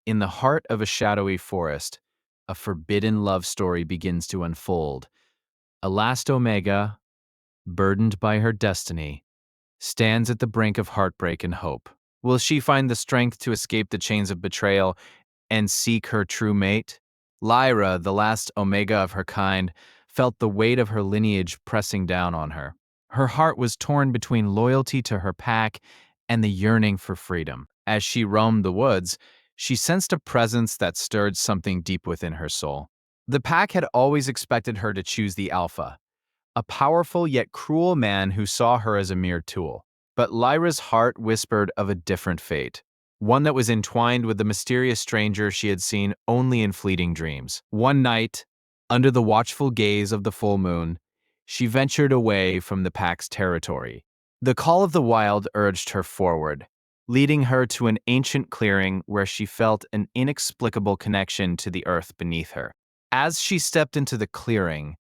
In the heart of a shadowy forest, a forbidden love story begins to unfold. A last Omega, burdened by her destiny, stands at the brink of heartbreak and hope. Will she find the strength to escape the chains of betrayal and seek her true mate? Lyra, the last Omega of her kind, felt the weight of her lineage pressing down on her. Her heart was torn between loyalty to her pack and the yearning for freedom. As she roamed the woods, she sensed a presence that stirred something deep within her soul. The pack had always expected her to choose the Alpha, a powerful yet cruel man who saw her as a mere tool. But Lyra's heart whispered of a different fate, one that was entwined with the mysterious stranger she had seen only in fleeting dreams. One night, under the watchful gaze of the full moon, she ventured away from the pack's territory. The call of the wild urged her forward, leading her to an ancient clearing where she felt an inexplicable connection to the earth beneath her. As she stepped into the clearing,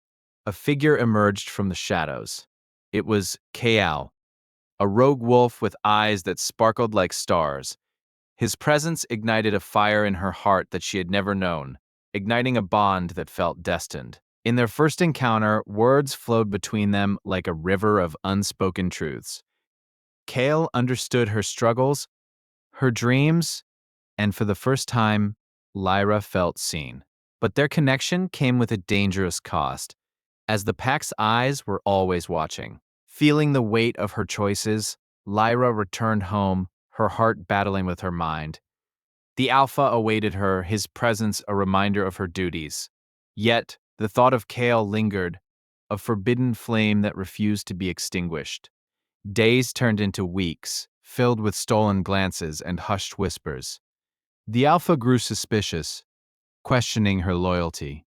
a figure emerged from the shadows. It was Kaal, a rogue wolf with eyes that sparkled like stars. His presence ignited a fire in her heart that she had never known, igniting a bond that felt destined. In their first encounter, words flowed between them like a river of unspoken truths. Kaal understood her struggles, her dreams, and for the first time, Lyra felt seen. But their connection came with a dangerous cost, as the pack's eyes were always watching. Feeling the weight of her choices, Lyra returned home, her heart battling with her mind. The Alpha awaited her, his presence a reminder of her duties. Yet, the thought of Kaal lingered, a forbidden flame that refused to be extinguished. Days turned into weeks, filled with stolen glances and hushed whispers. The Alpha grew suspicious, questioning her loyalty.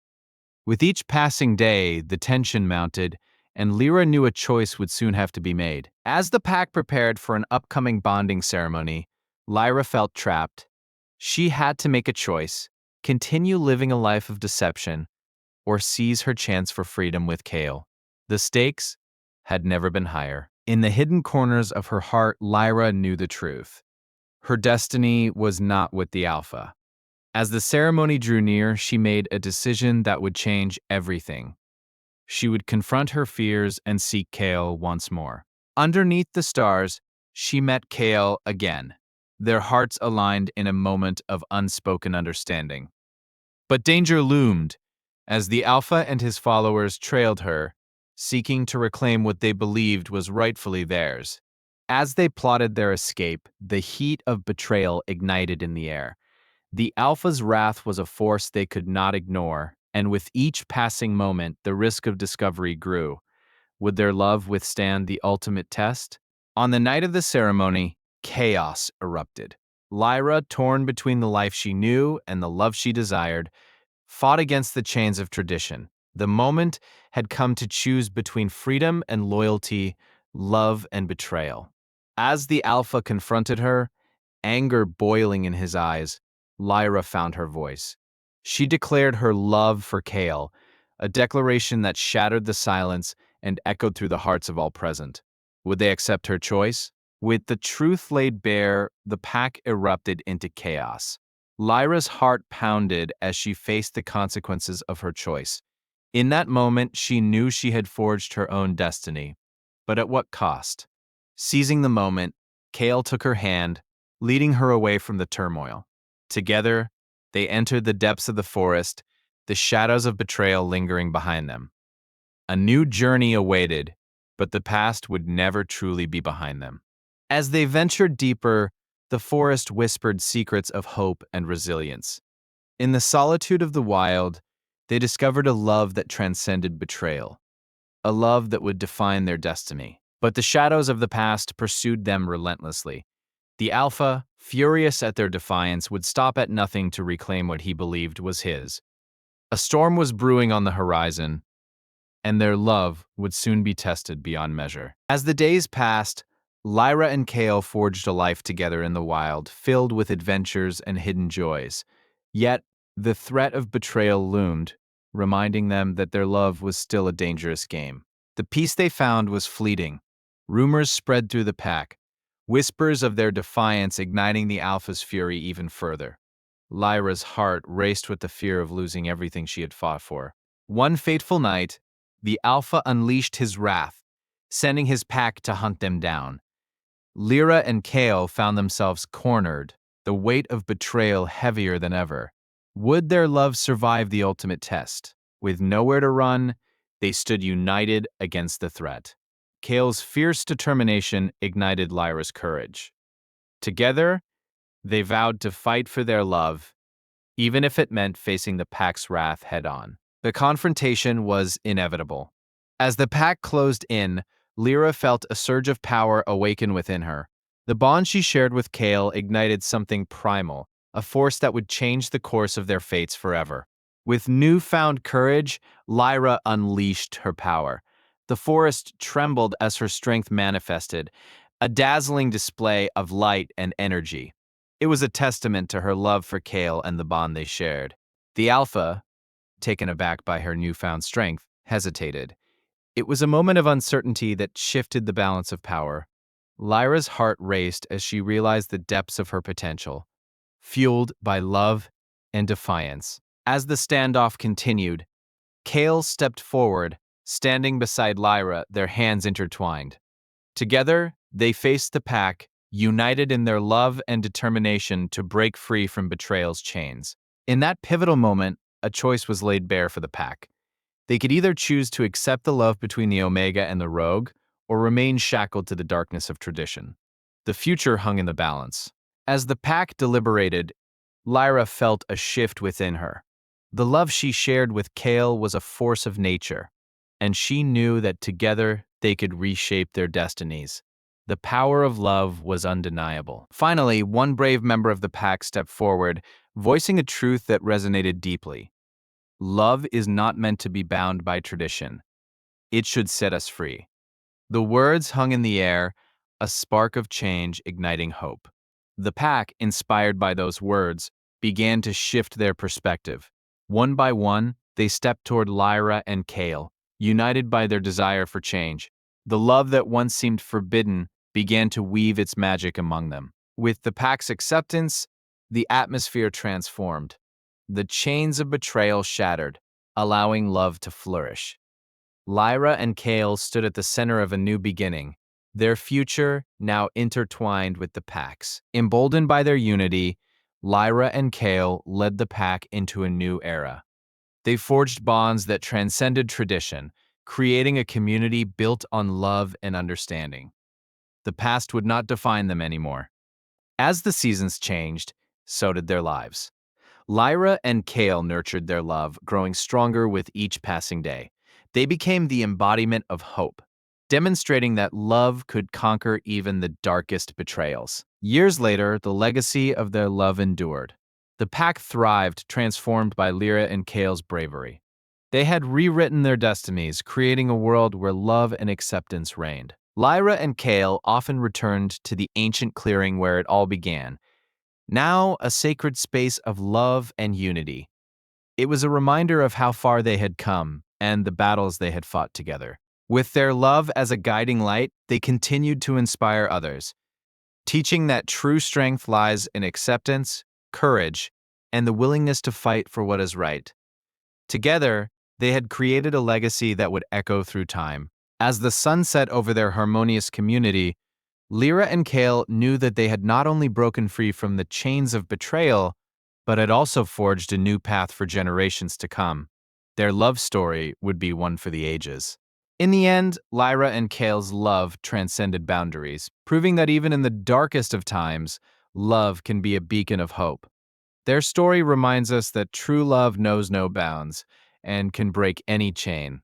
With each passing day, the tension mounted, and Lyra knew a choice would soon have to be made. As the pack prepared for an upcoming bonding ceremony, Lyra felt trapped. She had to make a choice: continue living a life of deception, or seize her chance for freedom with Kaal. The stakes had never been higher. In the hidden corners of her heart, Lyra knew the truth. Her destiny was not with the Alpha. As the ceremony drew near, she made a decision that would change everything. She would confront her fears and seek Kaal once more. Underneath the stars, she met Kaal again, their hearts aligned in a moment of unspoken understanding. But danger loomed as the Alpha and his followers trailed her, seeking to reclaim what they believed was rightfully theirs. As they plotted their escape, the heat of betrayal ignited in the air. The Alpha's wrath was a force they could not ignore, and with each passing moment, the risk of discovery grew. Would their love withstand the ultimate test? On the night of the ceremony, chaos erupted. Lyra, torn between the life she knew and the love she desired, fought against the chains of tradition. The moment had come to choose between freedom and loyalty, love and betrayal. As the Alpha confronted her, anger boiling in his eyes, Lyra found her voice. She declared her love for Kaal, a declaration that shattered the silence and echoed through the hearts of all present. Would they accept her choice? With the truth laid bare, the pack erupted into chaos. Lyra's heart pounded as she faced the consequences of her choice. In that moment, she knew she had forged her own destiny. But at what cost? Seizing the moment, Kaal took her hand, leading her away from the turmoil. Together, they entered the depths of the forest, the shadows of betrayal lingering behind them. A new journey awaited, but the past would never truly be behind them. As they ventured deeper, the forest whispered secrets of hope and resilience. In the solitude of the wild, they discovered a love that transcended betrayal, a love that would define their destiny. But the shadows of the past pursued them relentlessly. The Alpha, furious at their defiance, would stop at nothing to reclaim what he believed was his. A storm was brewing on the horizon, and their love would soon be tested beyond measure. As the days passed, Lyra and Kaal forged a life together in the wild, filled with adventures and hidden joys. Yet, the threat of betrayal loomed, reminding them that their love was still a dangerous game. The peace they found was fleeting. Rumors spread through the pack, whispers of their defiance igniting the Alpha's fury even further. Lyra's heart raced with the fear of losing everything she had fought for. One fateful night, the Alpha unleashed his wrath, sending his pack to hunt them down. Lyra and Kale found themselves cornered, the weight of betrayal heavier than ever. Would their love survive the ultimate test? With nowhere to run, they stood united against the threat. Kale's fierce determination ignited Lyra's courage. Together, they vowed to fight for their love, even if it meant facing the pack's wrath head-on. The confrontation was inevitable. As the pack closed in, Lyra felt a surge of power awaken within her. The bond she shared with Kale ignited something primal, a force that would change the course of their fates forever. With newfound courage, Lyra unleashed her power. The forest trembled as her strength manifested, a dazzling display of light and energy. It was a testament to her love for Kale and the bond they shared. The Alpha, taken aback by her newfound strength, hesitated. It was a moment of uncertainty that shifted the balance of power. Lyra's heart raced as she realized the depths of her potential, fueled by love and defiance. As the standoff continued, Kale stepped forward, standing beside Lyra, their hands intertwined. Together, they faced the pack, united in their love and determination to break free from betrayal's chains. In that pivotal moment, a choice was laid bare for the pack. They could either choose to accept the love between the Omega and the Rogue, or remain shackled to the darkness of tradition. The future hung in the balance. As the pack deliberated, Lyra felt a shift within her. The love she shared with Kale was a force of nature, and she knew that together they could reshape their destinies. The power of love was undeniable. Finally, one brave member of the pack stepped forward, voicing a truth that resonated deeply. Love is not meant to be bound by tradition. It should set us free. The words hung in the air, a spark of change igniting hope. The pack, inspired by those words, began to shift their perspective. One by one, they stepped toward Lyra and Kale, united by their desire for change. The love that once seemed forbidden began to weave its magic among them. With the pack's acceptance, the atmosphere transformed. The chains of betrayal shattered, allowing love to flourish. Lyra and Kale stood at the center of a new beginning, their future now intertwined with the pack's. Emboldened by their unity, Lyra and Kale led the pack into a new era. They forged bonds that transcended tradition, creating a community built on love and understanding. The past would not define them anymore. As the seasons changed, so did their lives. Lyra and Kale nurtured their love, growing stronger with each passing day. They became the embodiment of hope, demonstrating that love could conquer even the darkest betrayals. Years later, the legacy of their love endured. The pack thrived, transformed by Lyra and Kale's bravery. They had rewritten their destinies, creating a world where love and acceptance reigned. Lyra and Kale often returned to the ancient clearing where it all began, now a sacred space of love and unity. It was a reminder of how far they had come and the battles they had fought together. With their love as a guiding light, they continued to inspire others, teaching that true strength lies in acceptance, courage, and the willingness to fight for what is right. Together, they had created a legacy that would echo through time. As the sun set over their harmonious community, Lyra and Kale knew that they had not only broken free from the chains of betrayal, but had also forged a new path for generations to come. Their love story would be one for the ages. In the end, Lyra and Kale's love transcended boundaries, proving that even in the darkest of times, love can be a beacon of hope. Their story reminds us that true love knows no bounds and can break any chain.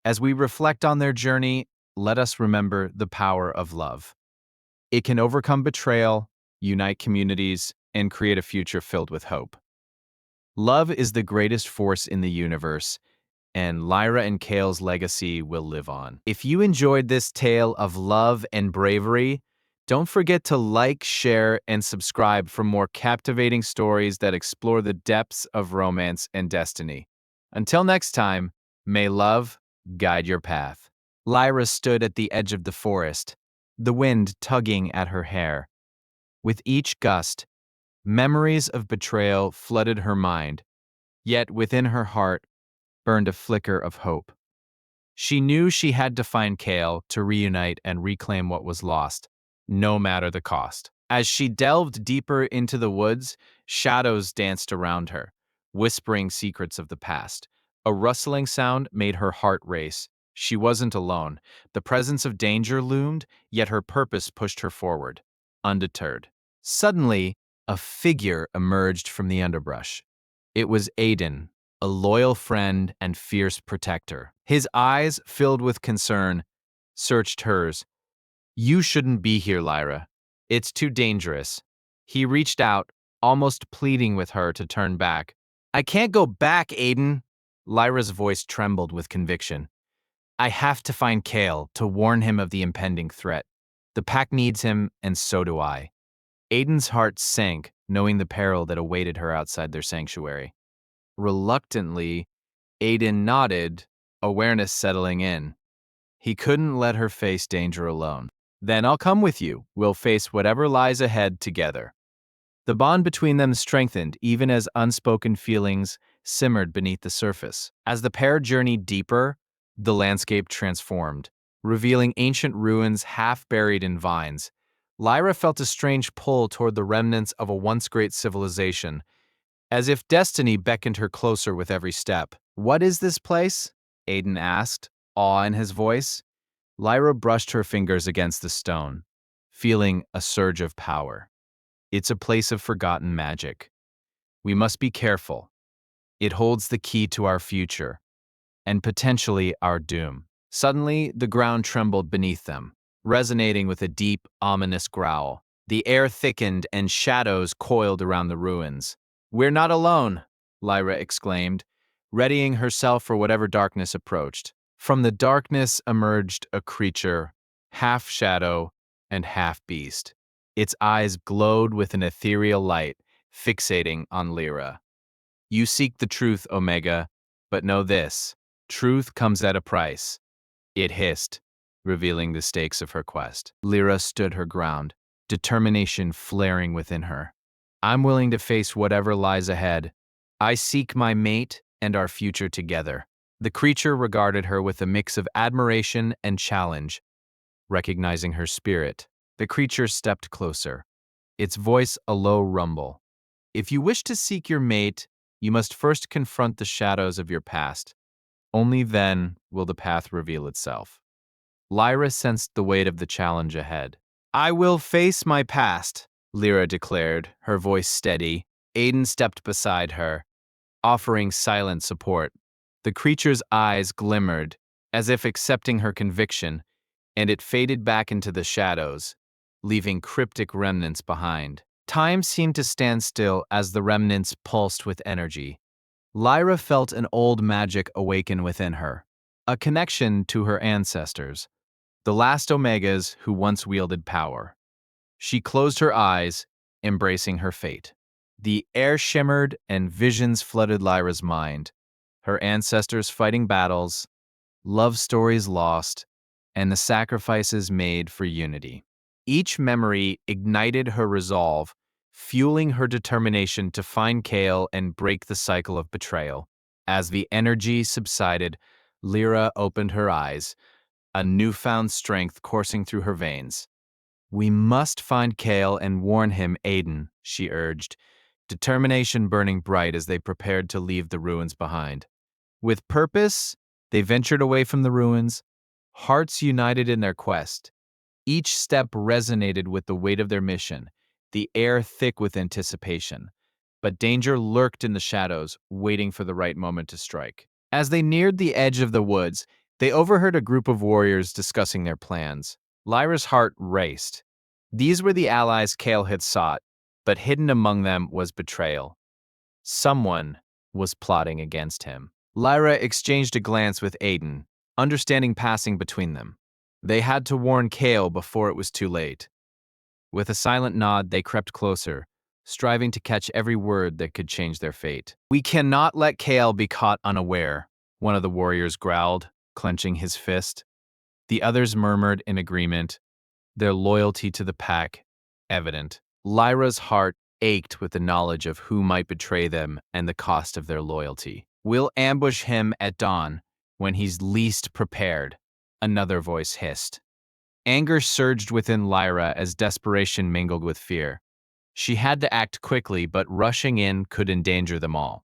As we reflect on their journey, let us remember the power of love. It can overcome betrayal, unite communities, and create a future filled with hope. Love is the greatest force in the universe, and Lyra and Kale's legacy will live on. If you enjoyed this tale of love and bravery, don't forget to like, share, and subscribe for more captivating stories that explore the depths of romance and destiny. Until next time, may love guide your path. Lyra stood at the edge of the forest, the wind tugging at her hair. With each gust, Memories of betrayal flooded her mind, yet within her heart burned a flicker of hope. She knew she had to find Kale to reunite and reclaim what was lost, no matter the cost. As she delved deeper into the woods, shadows danced around her, whispering secrets of the past. A rustling sound made her heart race. She wasn't alone. The presence of danger loomed, yet her purpose pushed her forward, undeterred. Suddenly, a figure emerged from the underbrush. It was Aiden, a loyal friend and fierce protector. His eyes, filled with concern, searched hers. "You shouldn't be here, Lyra. It's too dangerous." He reached out, almost pleading with her to turn back. "I can't go back, Aiden." Lyra's voice trembled with conviction. "I have to find Kale to warn him of the impending threat. The pack needs him, and so do I." Aiden's heart sank, knowing the peril that awaited her outside their sanctuary. Reluctantly, Aiden nodded, awareness settling in. He couldn't let her face danger alone. "Then I'll come with you. We'll face whatever lies ahead together." The bond between them strengthened even as unspoken feelings simmered beneath the surface. As the pair journeyed deeper, the landscape transformed, revealing ancient ruins half buried in vines. Lyra felt a strange pull toward the remnants of a once great civilization, as if destiny beckoned her closer with every step. "What is this place?" Aiden asked, awe in his voice. Lyra brushed her fingers against the stone, feeling a surge of power. "It's a place of forgotten magic. We must be careful. It holds the key to our future, and potentially our doom." Suddenly, the ground trembled beneath them, resonating with a deep, ominous growl. The air thickened and shadows coiled around the ruins. "We're not alone," Lyra exclaimed, readying herself for whatever darkness approached. From the darkness emerged a creature, half shadow and half beast. Its eyes glowed with an ethereal light, fixating on Lyra. "You seek the truth, Omega, but know this: truth comes at a price," it hissed, revealing the stakes of her quest. Lyra stood her ground, determination flaring within her. "I'm willing to face whatever lies ahead. I seek my mate and our future together." The creature regarded her with a mix of admiration and challenge, recognizing her spirit. The creature stepped closer, its voice a low rumble. "If you wish to seek your mate, you must first confront the shadows of your past. Only then will the path reveal itself." Lyra sensed the weight of the challenge ahead. "I will face my past," Lyra declared, her voice steady. Aiden stepped beside her, offering silent support. The creature's eyes glimmered, as if accepting her conviction, and it faded back into the shadows, leaving cryptic remnants behind. Time seemed to stand still as the remnants pulsed with energy. Lyra felt an old magic awaken within her, a connection to her ancestors, the last Omegas who once wielded power. She closed her eyes, embracing her fate. The air shimmered and visions flooded Lyra's mind, her ancestors fighting battles, love stories lost, and the sacrifices made for unity. Each memory ignited her resolve, fueling her determination to find Kale and break the cycle of betrayal. As the energy subsided, Lyra opened her eyes, a newfound strength coursing through her veins. "We must find Kale and warn him, Aiden," she urged, determination burning bright as they prepared to leave the ruins behind. With purpose, they ventured away from the ruins, hearts united in their quest. Each step resonated with the weight of their mission, the air thick with anticipation. But danger lurked in the shadows, waiting for the right moment to strike. As they neared the edge of the woods, they overheard a group of warriors discussing their plans. Lyra's heart raced. These were the allies Kale had sought, but hidden among them was betrayal. Someone was plotting against him. Lyra exchanged a glance with Aiden, understanding passing between them. They had to warn Kale before it was too late. With a silent nod, they crept closer, striving to catch every word that could change their fate. "We cannot let Kale be caught unaware," one of the warriors growled, clenching his fist. The others murmured in agreement, their loyalty to the pack evident. Lyra's heart ached with the knowledge of who might betray them and the cost of their loyalty. "We'll ambush him at dawn, when he's least prepared," another voice hissed. Anger surged within Lyra as desperation mingled with fear. She had to act quickly, but rushing in could endanger them all.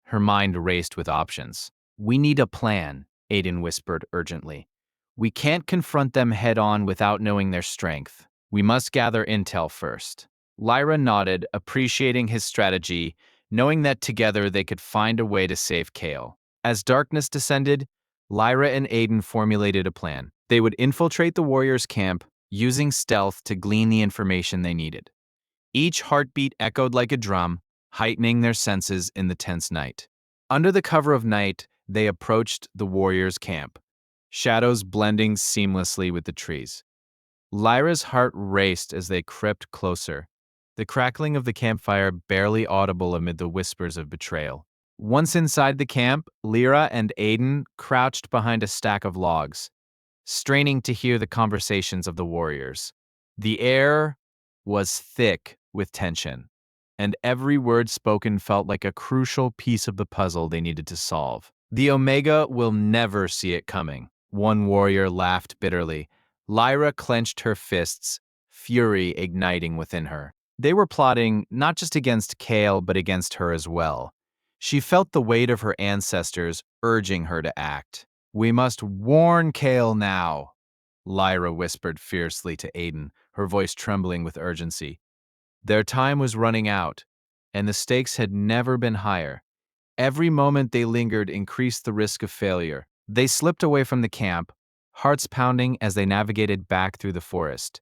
Her mind raced with options. "We need a plan," Aiden whispered urgently. "We can't confront them head-on without knowing their strength. We must gather intel first." Lyra nodded, appreciating his strategy, knowing that together they could find a way to save Kale. As darkness descended, Lyra and Aiden formulated a plan. They would infiltrate the warriors' camp, using stealth to glean the information they needed. Each heartbeat echoed like a drum, heightening their senses in the tense night. Under the cover of night, they approached the warriors' camp, shadows blending seamlessly with the trees. Lyra's heart raced as they crept closer, the crackling of the campfire barely audible amid the whispers of betrayal. Once inside the camp, Lyra and Aiden crouched behind a stack of logs, straining to hear the conversations of the warriors. The air was thick with tension, and every word spoken felt like a crucial piece of the puzzle they needed to solve. "The Omega will never see it coming," one warrior laughed bitterly. Lyra clenched her fists, fury igniting within her. They were plotting not just against Kale, but against her as well. She felt the weight of her ancestors urging her to act. "We must warn Kale now," Lyra whispered fiercely to Aiden, her voice trembling with urgency. Their time was running out, and the stakes had never been higher. Every moment they lingered increased the risk of failure. They slipped away from the camp, hearts pounding as they navigated back through the forest.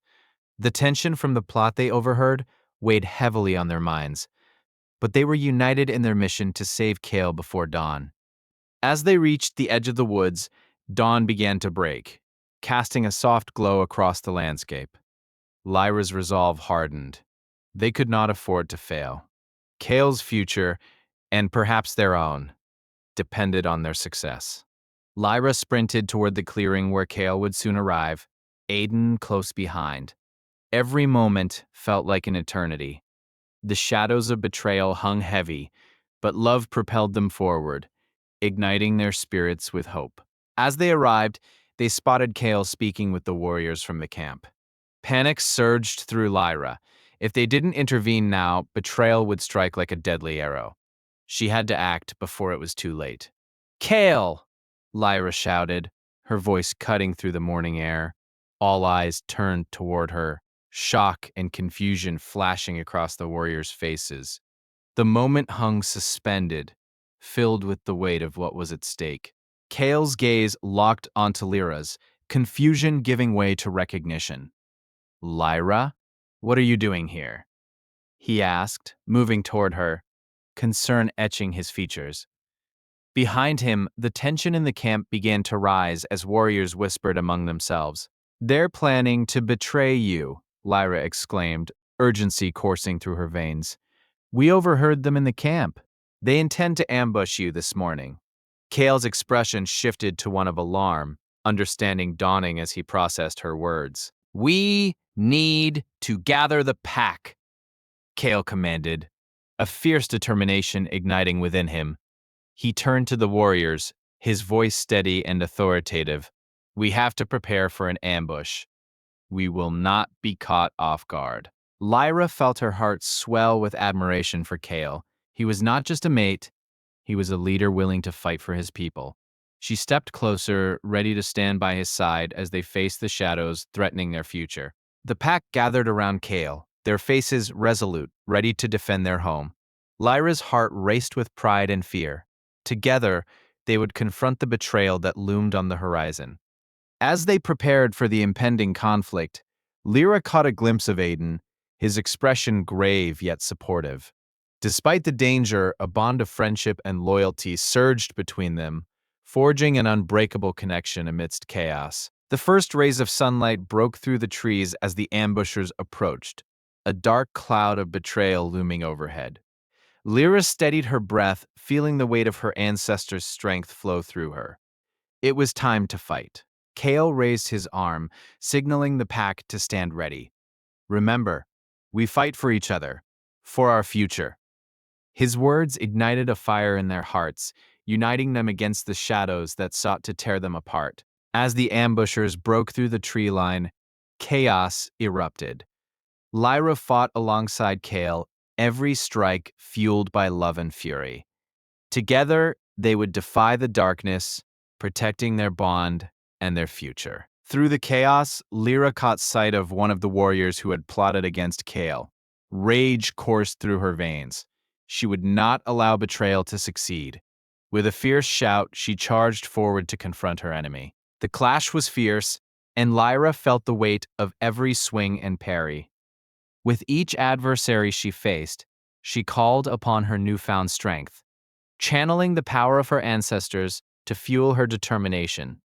The tension from the plot they overheard weighed heavily on their minds, but they were united in their mission to save Kale before dawn. As they reached the edge of the woods, dawn began to break, casting a soft glow across the landscape. Lyra's resolve hardened. They could not afford to fail. Kale's future, and perhaps their own, depended on their success. Lyra sprinted toward the clearing where Kale would soon arrive, Aiden close behind. Every moment felt like an eternity. The shadows of betrayal hung heavy, but love propelled them forward, igniting their spirits with hope. As they arrived, they spotted Kale speaking with the warriors from the camp. Panic surged through Lyra. If they didn't intervene now, betrayal would strike like a deadly arrow. She had to act before it was too late. "Kale!" Lyra shouted, her voice cutting through the morning air. All eyes turned toward her, shock and confusion flashing across the warriors' faces. The moment hung suspended, filled with the weight of what was at stake. Kale's gaze locked onto Lyra's, confusion giving way to recognition. "Lyra, what are you doing here?" he asked, moving toward her, concern etching his features. Behind him, the tension in the camp began to rise as warriors whispered among themselves. "They're planning to betray you," Lyra exclaimed, urgency coursing through her veins. "We overheard them in the camp. They intend to ambush you this morning." Kale's expression shifted to one of alarm, understanding dawning as he processed her words. "We need to gather the pack," Kale commanded, a fierce determination igniting within him. He turned to the warriors, his voice steady and authoritative. "We have to prepare for an ambush. We will not be caught off guard." Lyra felt her heart swell with admiration for Kale. He was not just a mate, he was a leader willing to fight for his people. She stepped closer, ready to stand by his side as they faced the shadows threatening their future. The pack gathered around Kale, their faces resolute, ready to defend their home. Lyra's heart raced with pride and fear. Together, they would confront the betrayal that loomed on the horizon. As they prepared for the impending conflict, Lyra caught a glimpse of Aiden, his expression grave yet supportive. Despite the danger, a bond of friendship and loyalty surged between them, forging an unbreakable connection amidst chaos. The first rays of sunlight broke through the trees as the ambushers approached, a dark cloud of betrayal looming overhead. Lyra steadied her breath, feeling the weight of her ancestors' strength flow through her. It was time to fight. Kale raised his arm, signaling the pack to stand ready. "Remember, we fight for each other. for our future. His words ignited a fire in their hearts, uniting them against the shadows that sought to tear them apart. As the ambushers broke through the tree line, chaos erupted. Lyra fought alongside Kale, every strike fueled by love and fury. Together, they would defy the darkness, protecting their bond and their future. Through the chaos, Lyra caught sight of one of the warriors who had plotted against Kale. Rage coursed through her veins. She would not allow Betrayal to succeed. With a fierce shout, she charged forward to confront her enemy. The clash was fierce, and Lyra felt the weight of every swing and parry. With each adversary she faced, she called upon her newfound strength, channeling the power of her ancestors to fuel her determination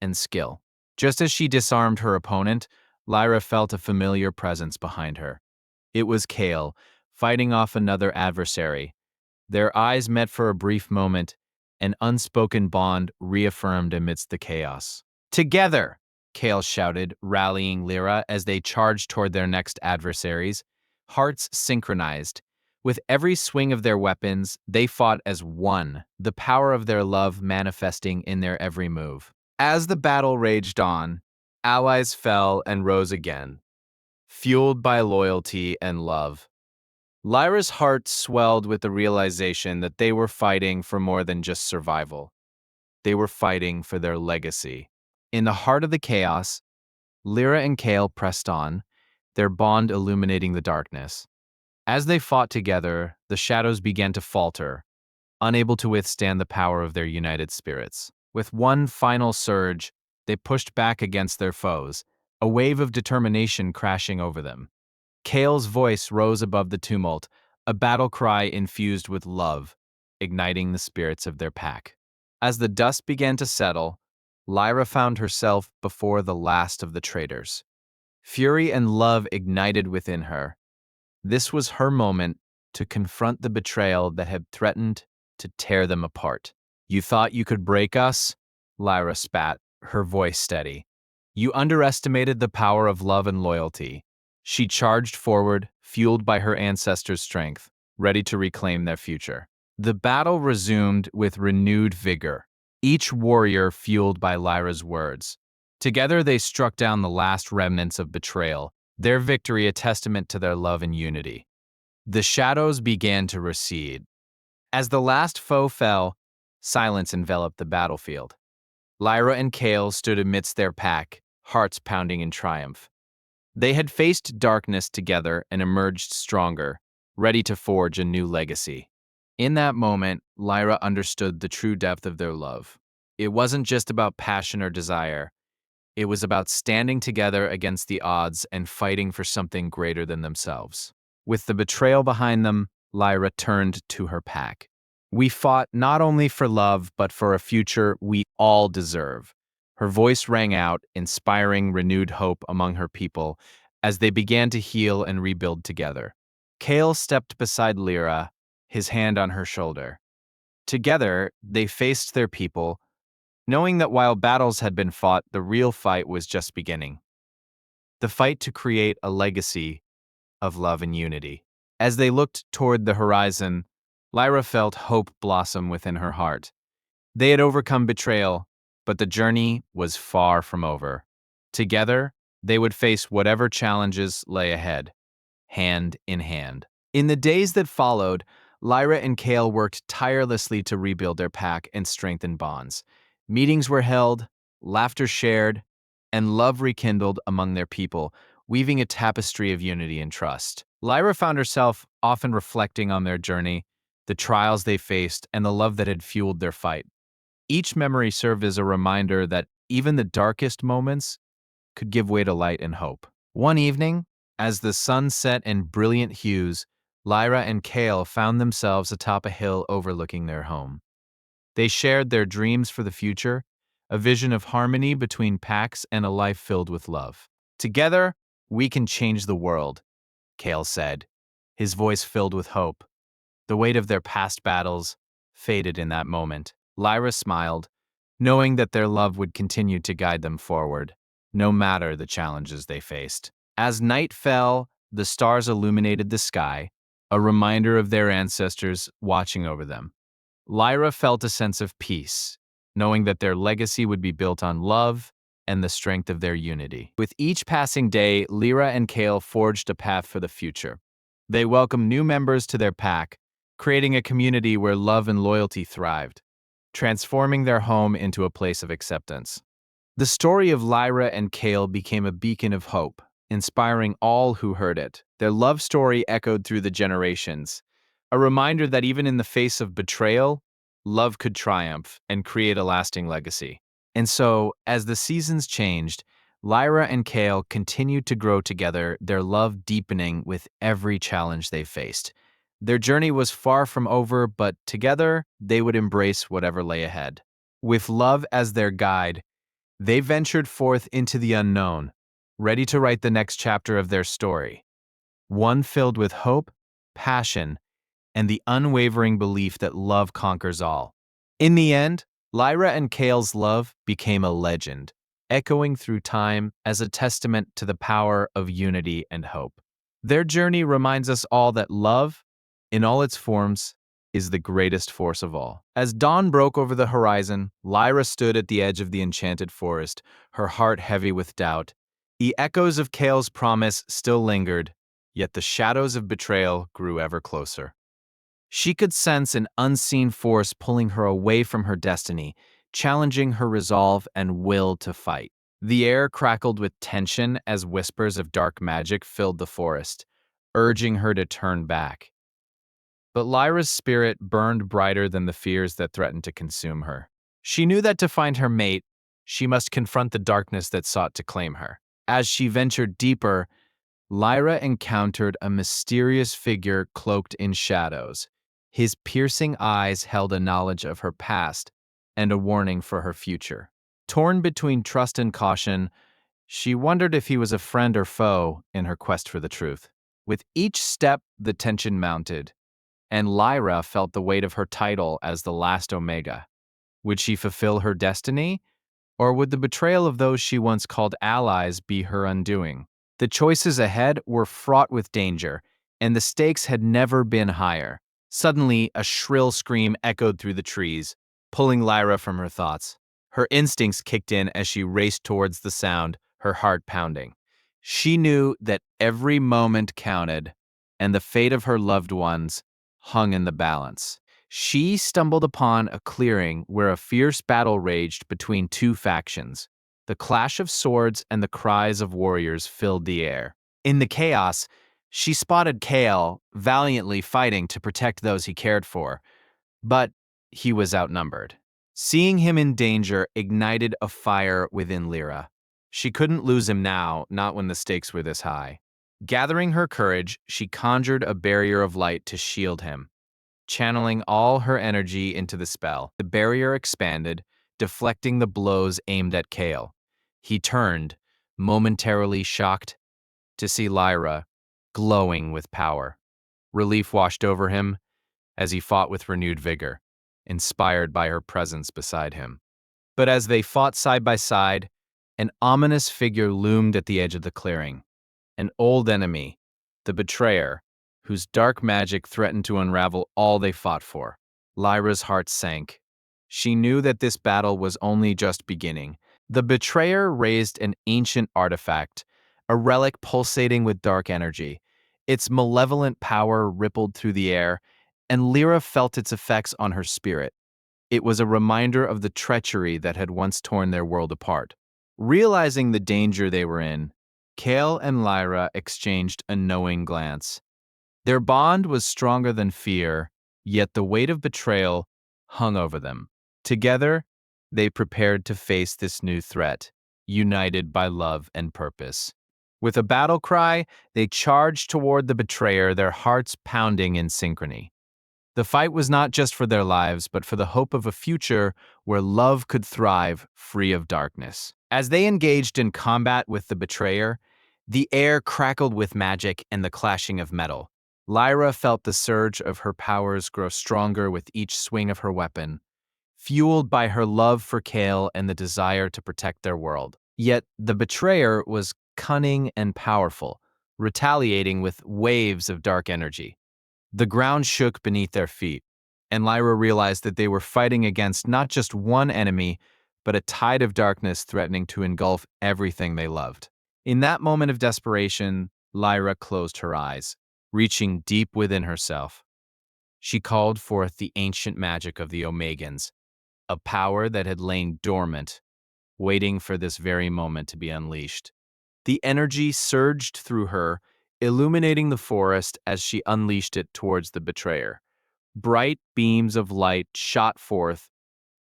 and skill. Just as she disarmed her opponent, Lyra felt a familiar presence behind her. It was Kale, fighting off another adversary. Their eyes met for a brief moment, an unspoken bond reaffirmed amidst the chaos. Together! Kale shouted, rallying Lyra as they charged toward their next adversaries. Hearts synchronized. With every swing of their weapons, they fought as one, the power of their love manifesting in their every move. As the battle raged on, allies fell and rose again, fueled by loyalty and love. Lyra's heart swelled with the realization that they were fighting for more than just survival. They were fighting for their legacy. In the heart of the chaos, Lyra and Kale pressed on, their bond illuminating the darkness. As they fought together, the shadows began to falter, unable to withstand the power of their united spirits. With one final surge, they pushed back against their foes, a wave of determination crashing over them. Kale's voice rose above the tumult, a battle cry infused with love, igniting the spirits of their pack. As the dust began to settle, Lyra found herself before the last of the traitors. Fury and love ignited within her. This was her moment to confront the betrayal that had threatened to tear them apart. "You thought you could break us?" Lyra spat, her voice steady. "You underestimated the power of love and loyalty." She charged forward, fueled by her ancestors' strength, ready to reclaim their future. The battle resumed with renewed vigor, each warrior fueled by Lyra's words. Together they struck down the last remnants of Betrayal, their victory a testament to their love and unity. The shadows began to recede. As the last foe fell, silence enveloped the battlefield. Lyra and Kale stood amidst their pack, hearts pounding in triumph. They had faced darkness together and emerged stronger, ready to forge a new legacy. In that moment, Lyra understood the true depth of their love. It wasn't just about passion or desire. It was about standing together against the odds and fighting for something greater than themselves. With the betrayal behind them, Lyra turned to her pack. "We fought not only for love, but for a future we all deserve." Her voice rang out, inspiring renewed hope among her people as they began to heal and rebuild together. Kale stepped beside Lyra, his hand on her shoulder. Together, they faced their people, knowing that while battles had been fought, the real fight was just beginning. The fight to create a legacy of love and unity. As they looked toward the horizon, Lyra felt hope blossom within her heart. They had overcome betrayal, but the journey was far from over. Together, they would face whatever challenges lay ahead, hand in hand. In the days that followed, Lyra and Kale worked tirelessly to rebuild their pack and strengthen bonds. Meetings were held, laughter shared, and love rekindled among their people, weaving a tapestry of unity and trust. Lyra found herself often reflecting on their journey, the trials they faced, and the love that had fueled their fight. Each memory served as a reminder that even the darkest moments could give way to light and hope. One evening, as the sun set in brilliant hues, Lyra and Kale found themselves atop a hill overlooking their home. They shared their dreams for the future, a vision of harmony between packs and a life filled with love. "Together, we can change the world," Kale said, his voice filled with hope. The weight of their past battles faded in that moment. Lyra smiled, knowing that their love would continue to guide them forward, no matter the challenges they faced. As night fell, the stars illuminated the sky, a reminder of their ancestors watching over them. Lyra felt a sense of peace, knowing that their legacy would be built on love and the strength of their unity. With each passing day, Lyra and Kale forged a path for the future. They welcomed new members to their pack, creating a community where love and loyalty thrived, transforming their home into a place of acceptance. The story of Lyra and Kale became a beacon of hope, inspiring all who heard it. Their love story echoed through the generations, a reminder that even in the face of betrayal, love could triumph and create a lasting legacy. And so, as the seasons changed, Lyra and Kale continued to grow together, their love deepening with every challenge they faced. Their journey was far from over, but together, they would embrace whatever lay ahead. With love as their guide, they ventured forth into the unknown, ready to write the next chapter of their story, one filled with hope, passion, and the unwavering belief that love conquers all. In the end, Lyra and Kale's love became a legend, echoing through time as a testament to the power of unity and hope. Their journey reminds us all that love, in all its forms, is the greatest force of all. As dawn broke over the horizon, Lyra stood at the edge of the enchanted forest, her heart heavy with doubt. The echoes of Kale's promise still lingered, yet the shadows of betrayal grew ever closer. She could sense an unseen force pulling her away from her destiny, challenging her resolve and will to fight. The air crackled with tension as whispers of dark magic filled the forest, urging her to turn back. But Lyra's spirit burned brighter than the fears that threatened to consume her. She knew that to find her mate, she must confront the darkness that sought to claim her. As she ventured deeper, Lyra encountered a mysterious figure cloaked in shadows. His piercing eyes held a knowledge of her past and a warning for her future. Torn between trust and caution, she wondered if he was a friend or foe in her quest for the truth. With each step, the tension mounted, and Lyra felt the weight of her title as the last Omega. Would she fulfill her destiny, or would the betrayal of those she once called allies be her undoing? The choices ahead were fraught with danger, and the stakes had never been higher. Suddenly, a shrill scream echoed through the trees, pulling Lyra from her thoughts. Her instincts kicked in as she raced towards the sound, her heart pounding. She knew that every moment counted, and the fate of her loved ones hung in the balance. She stumbled upon a clearing where a fierce battle raged between two factions. The clash of swords and the cries of warriors filled the air. In the chaos, she spotted Kale valiantly fighting to protect those he cared for, but he was outnumbered. Seeing him in danger ignited a fire within Lyra. She couldn't lose him now, not when the stakes were this high. Gathering her courage, she conjured a barrier of light to shield him. Channeling all her energy into the spell, the barrier expanded, deflecting the blows aimed at Kale. He turned, momentarily shocked, to see Lyra glowing with power. Relief washed over him as he fought with renewed vigor, inspired by her presence beside him. But as they fought side by side, an ominous figure loomed at the edge of the clearing. An old enemy, the betrayer, whose dark magic threatened to unravel all they fought for. Lyra's heart sank. She knew that this battle was only just beginning. The betrayer raised an ancient artifact, a relic pulsating with dark energy. Its malevolent power rippled through the air, and Lyra felt its effects on her spirit. It was a reminder of the treachery that had once torn their world apart. Realizing the danger they were in, Kale and Lyra exchanged a knowing glance. Their bond was stronger than fear, yet the weight of betrayal hung over them. Together, they prepared to face this new threat, united by love and purpose. With a battle cry, they charged toward the betrayer, their hearts pounding in synchrony. The fight was not just for their lives, but for the hope of a future where love could thrive, free of darkness. As they engaged in combat with the betrayer, the air crackled with magic and the clashing of metal. Lyra felt the surge of her powers grow stronger with each swing of her weapon, fueled by her love for Kale and the desire to protect their world. Yet the betrayer was cunning and powerful, retaliating with waves of dark energy. The ground shook beneath their feet, and Lyra realized that they were fighting against not just one enemy, but a tide of darkness threatening to engulf everything they loved. In that moment of desperation, Lyra closed her eyes, reaching deep within herself. She called forth the ancient magic of the Omegans, a power that had lain dormant, waiting for this very moment to be unleashed. The energy surged through her, illuminating the forest as she unleashed it towards the betrayer. Bright beams of light shot forth,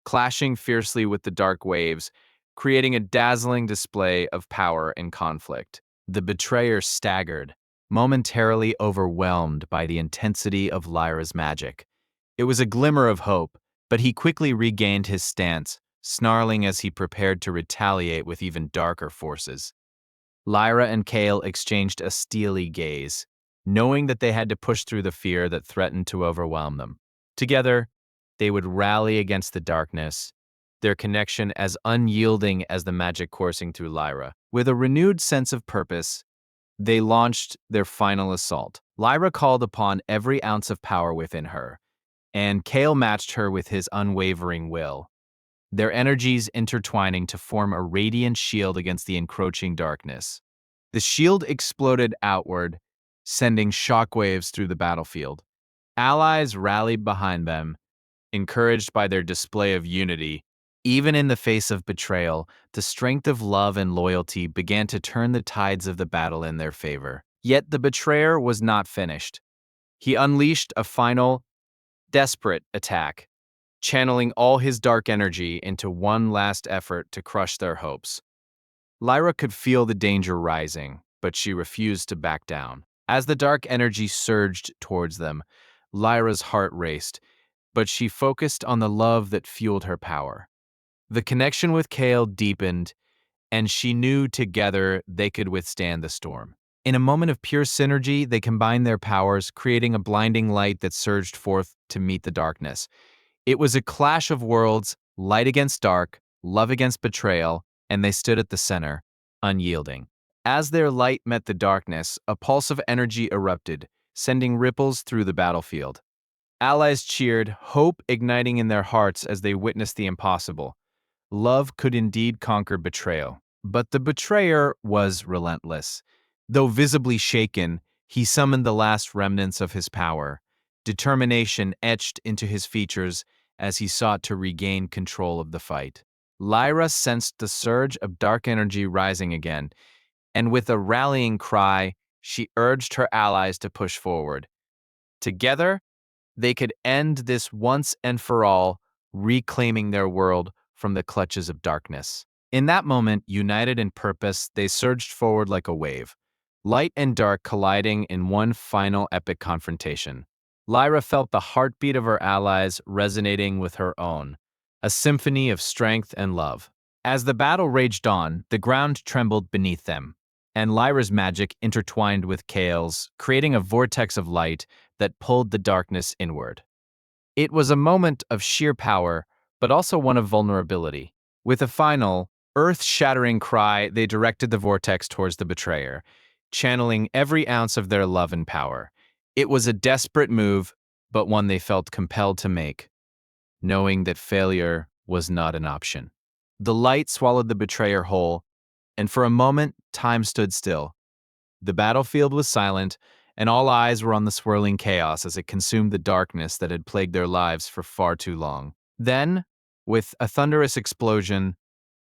clashing fiercely with the dark waves, creating a dazzling display of power and conflict. The betrayer staggered, momentarily overwhelmed by the intensity of Lyra's magic. It was a glimmer of hope, but he quickly regained his stance, snarling as he prepared to retaliate with even darker forces. Lyra and Kale exchanged a steely gaze, knowing that they had to push through the fear that threatened to overwhelm them. Together, they would rally against the darkness, their connection as unyielding as the magic coursing through Lyra. With a renewed sense of purpose, they launched their final assault. Lyra called upon every ounce of power within her, and Kale matched her with his unwavering will, their energies intertwining to form a radiant shield against the encroaching darkness. The shield exploded outward, sending shockwaves through the battlefield. Allies rallied behind them, encouraged by their display of unity. Even in the face of betrayal, the strength of love and loyalty began to turn the tides of the battle in their favor. Yet the betrayer was not finished. He unleashed a final, desperate attack, channeling all his dark energy into one last effort to crush their hopes. Lyra could feel the danger rising, but she refused to back down. As the dark energy surged towards them, Lyra's heart raced, but she focused on the love that fueled her power. The connection with Kale deepened, and she knew together they could withstand the storm. In a moment of pure synergy, they combined their powers, creating a blinding light that surged forth to meet the darkness. It was a clash of worlds, light against dark, love against betrayal, and they stood at the center, unyielding. As their light met the darkness, a pulse of energy erupted, sending ripples through the battlefield. Allies cheered, hope igniting in their hearts as they witnessed the impossible. Love could indeed conquer betrayal. But the betrayer was relentless. Though visibly shaken, he summoned the last remnants of his power. Determination etched into his features as he sought to regain control of the fight. Lyra sensed the surge of dark energy rising again, and with a rallying cry, she urged her allies to push forward. Together, they could end this once and for all, reclaiming their world from the clutches of darkness. In that moment, united in purpose, they surged forward like a wave, light and dark colliding in one final epic confrontation. Lyra felt the heartbeat of her allies resonating with her own, a symphony of strength and love. As the battle raged on, the ground trembled beneath them, and Lyra's magic intertwined with Kale's, creating a vortex of light that pulled the darkness inward. It was a moment of sheer power, but also one of vulnerability. With a final, earth-shattering cry, they directed the vortex towards the betrayer, channeling every ounce of their love and power. It was a desperate move, but one they felt compelled to make, knowing that failure was not an option. The light swallowed the betrayer whole, and for a moment, time stood still. The battlefield was silent, and all eyes were on the swirling chaos as it consumed the darkness that had plagued their lives for far too long. Then, with a thunderous explosion,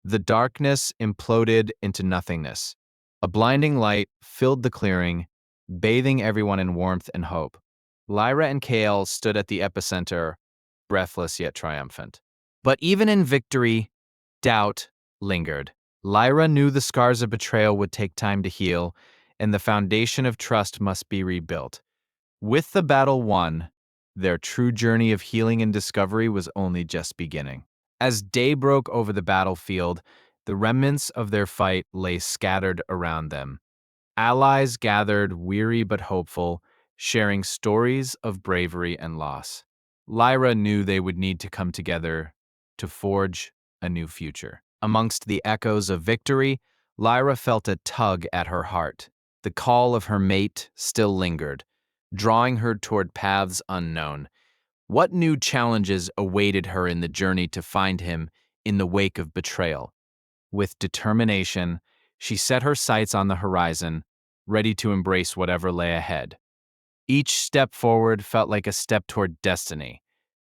the darkness imploded into nothingness. A blinding light filled the clearing, bathing everyone in warmth and hope. Lyra and Kale stood at the epicenter, breathless yet triumphant. But even in victory, doubt lingered. Lyra knew the scars of betrayal would take time to heal, and the foundation of trust must be rebuilt. With the battle won, their true journey of healing and discovery was only just beginning. As day broke over the battlefield, the remnants of their fight lay scattered around them. Allies gathered, weary but hopeful, sharing stories of bravery and loss. Lyra knew they would need to come together to forge a new future. Amongst the echoes of victory, Lyra felt a tug at her heart. The call of her mate still lingered, drawing her toward paths unknown. What new challenges awaited her in the journey to find him in the wake of betrayal? With determination, she set her sights on the horizon, ready to embrace whatever lay ahead. Each step forward felt like a step toward destiny,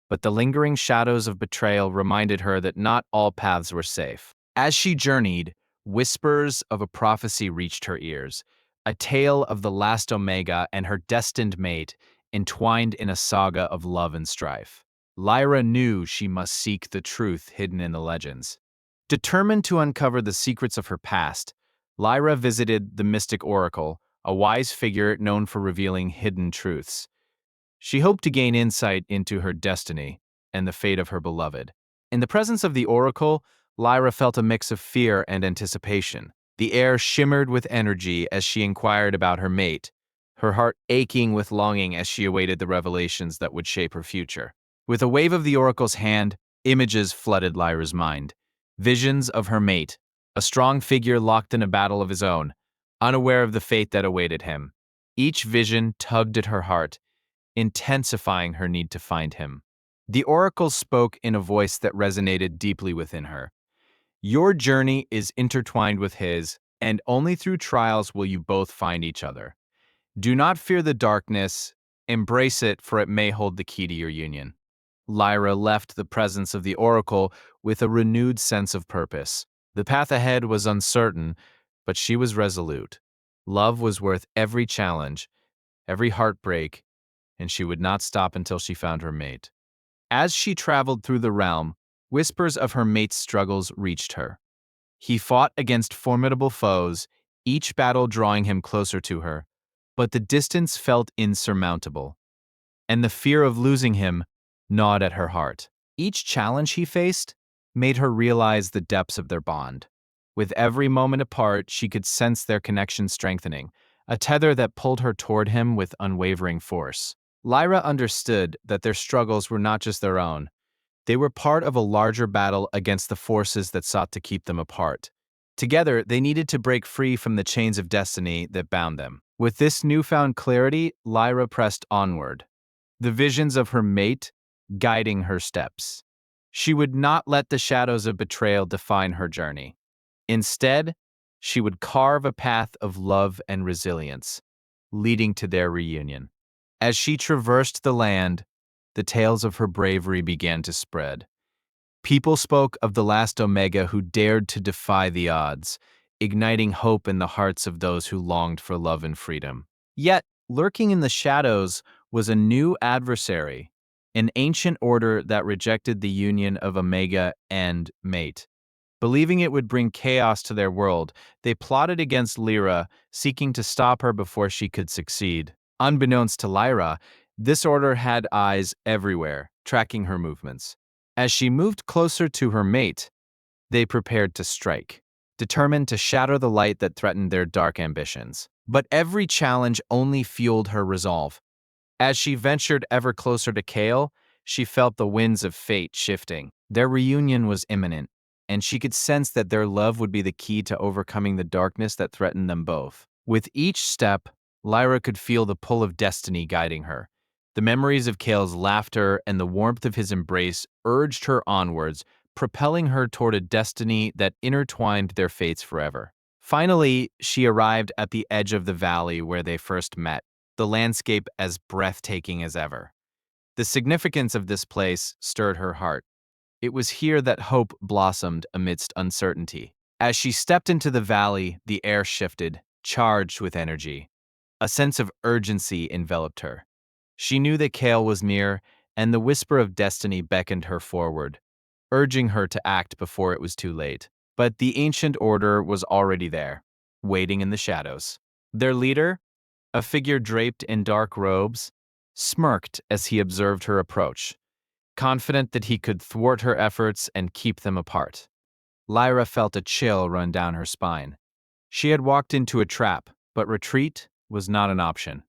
but the lingering shadows of betrayal reminded her that not all paths were safe. As she journeyed, whispers of a prophecy reached her ears, a tale of the last Omega and her destined mate entwined in a saga of love and strife. Lyra knew she must seek the truth hidden in the legends. Determined to uncover the secrets of her past, Lyra visited the mystic oracle, a wise figure known for revealing hidden truths. She hoped to gain insight into her destiny and the fate of her beloved. In the presence of the oracle, Lyra felt a mix of fear and anticipation. The air shimmered with energy as she inquired about her mate, her heart aching with longing as she awaited the revelations that would shape her future. With a wave of the oracle's hand, images flooded Lyra's mind. Visions of her mate, a strong figure locked in a battle of his own, unaware of the fate that awaited him. Each vision tugged at her heart, intensifying her need to find him. The oracle spoke in a voice that resonated deeply within her. Your journey is intertwined with his, and only through trials will you both find each other. Do not fear the darkness, embrace it, for it may hold the key to your union. Lyra left the presence of the oracle with a renewed sense of purpose. The path ahead was uncertain, but she was resolute. Love was worth every challenge, every heartbreak, and she would not stop until she found her mate. As she traveled through the realm, whispers of her mate's struggles reached her. He fought against formidable foes, each battle drawing him closer to her, but the distance felt insurmountable, and the fear of losing him gnawed at her heart. Each challenge he faced made her realize the depths of their bond. With every moment apart, she could sense their connection strengthening, a tether that pulled her toward him with unwavering force. Lyra understood that their struggles were not just their own. They were part of a larger battle against the forces that sought to keep them apart. Together, they needed to break free from the chains of destiny that bound them. With this newfound clarity, Lyra pressed onward, the visions of her mate guiding her steps. She would not let the shadows of betrayal define her journey. Instead, she would carve a path of love and resilience, leading to their reunion. As she traversed the land, the tales of her bravery began to spread. People spoke of the last Omega who dared to defy the odds, igniting hope in the hearts of those who longed for love and freedom. Yet, lurking in the shadows was a new adversary, an ancient order that rejected the union of Omega and mate. Believing it would bring chaos to their world, they plotted against Lyra, seeking to stop her before she could succeed. Unbeknownst to Lyra, this order had eyes everywhere, tracking her movements. As she moved closer to her mate, they prepared to strike, determined to shatter the light that threatened their dark ambitions. But every challenge only fueled her resolve. As she ventured ever closer to Kale, she felt the winds of fate shifting. Their reunion was imminent, and she could sense that their love would be the key to overcoming the darkness that threatened them both. With each step, Lyra could feel the pull of destiny guiding her. The memories of Kale's laughter and the warmth of his embrace urged her onwards, propelling her toward a destiny that intertwined their fates forever. Finally, she arrived at the edge of the valley where they first met, the landscape as breathtaking as ever. The significance of this place stirred her heart. It was here that hope blossomed amidst uncertainty. As she stepped into the valley, the air shifted, charged with energy. A sense of urgency enveloped her. She knew that Kale was near, and the whisper of destiny beckoned her forward, urging her to act before it was too late. But the ancient order was already there, waiting in the shadows. Their leader, a figure draped in dark robes, smirked as he observed her approach, confident that he could thwart her efforts and keep them apart. Lyra felt a chill run down her spine. She had walked into a trap, but retreat was not an option.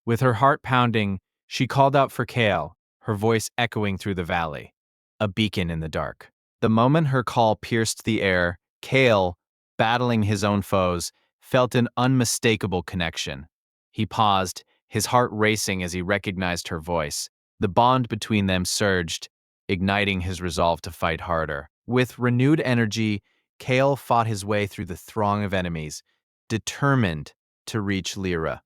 With her heart pounding, she called out for Kale, her voice echoing through the valley, a beacon in the dark. The moment her call pierced the air, Kale, battling his own foes, felt an unmistakable connection. He paused, his heart racing as he recognized her voice. The bond between them surged, igniting his resolve to fight harder. With renewed energy, Kale fought his way through the throng of enemies, determined to reach Lyra.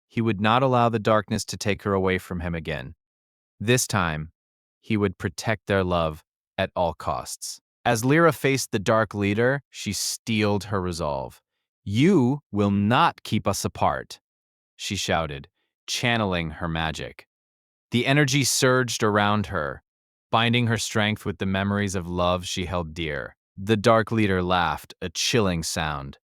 He would not allow the darkness to take her away from him again. This time, he would protect their love at all costs. As Lyra faced the Dark Leader, she steeled her resolve. "You will not keep us apart," she shouted, channeling her magic. The energy surged around her, binding her strength with the memories of love she held dear. The Dark Leader laughed, a chilling sound.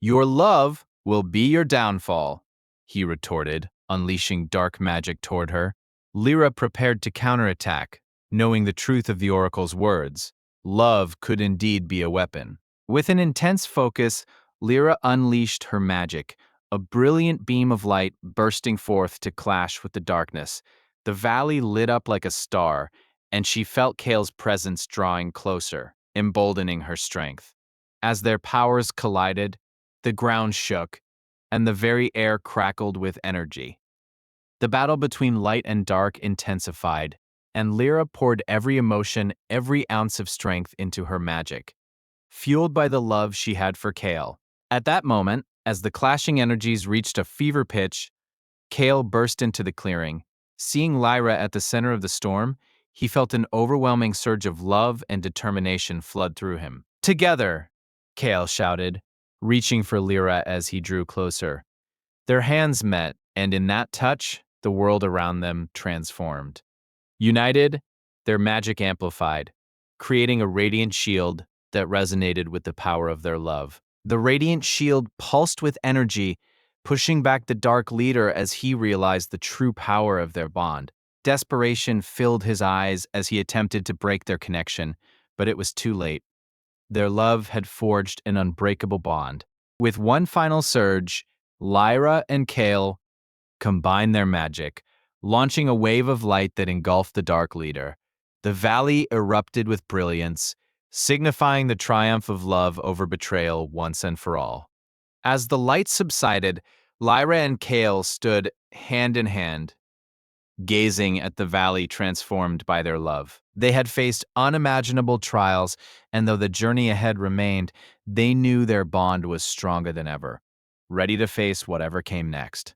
"Your love will be your downfall," he retorted, unleashing dark magic toward her. Lyra prepared to counterattack, knowing the truth of the oracle's words. Love could indeed be a weapon. With an intense focus, Lyra unleashed her magic, a brilliant beam of light bursting forth to clash with the darkness. The valley lit up like a star, and she felt Kale's presence drawing closer, emboldening her strength. As their powers collided, the ground shook, and the very air crackled with energy. The battle between light and dark intensified, and Lyra poured every emotion, every ounce of strength into her magic, fueled by the love she had for Kale. At that moment, as the clashing energies reached a fever pitch, Kale burst into the clearing. Seeing Lyra at the center of the storm, he felt an overwhelming surge of love and determination flood through him. "Together!" Kale shouted, reaching for Lyra as he drew closer. Their hands met, and in that touch, the world around them transformed. United, their magic amplified, creating a radiant shield that resonated with the power of their love. The radiant shield pulsed with energy, pushing back the Dark Leader as he realized the true power of their bond. Desperation filled his eyes as he attempted to break their connection, but it was too late. Their love had forged an unbreakable bond. With one final surge, Lyra and Kale combined their magic, launching a wave of light that engulfed the Dark Leader. The valley erupted with brilliance, signifying the triumph of love over betrayal once and for all. As the light subsided, Lyra and Kale stood hand in hand, gazing at the valley transformed by their love. They had faced unimaginable trials, and though the journey ahead remained, they knew their bond was stronger than ever, ready to face whatever came next.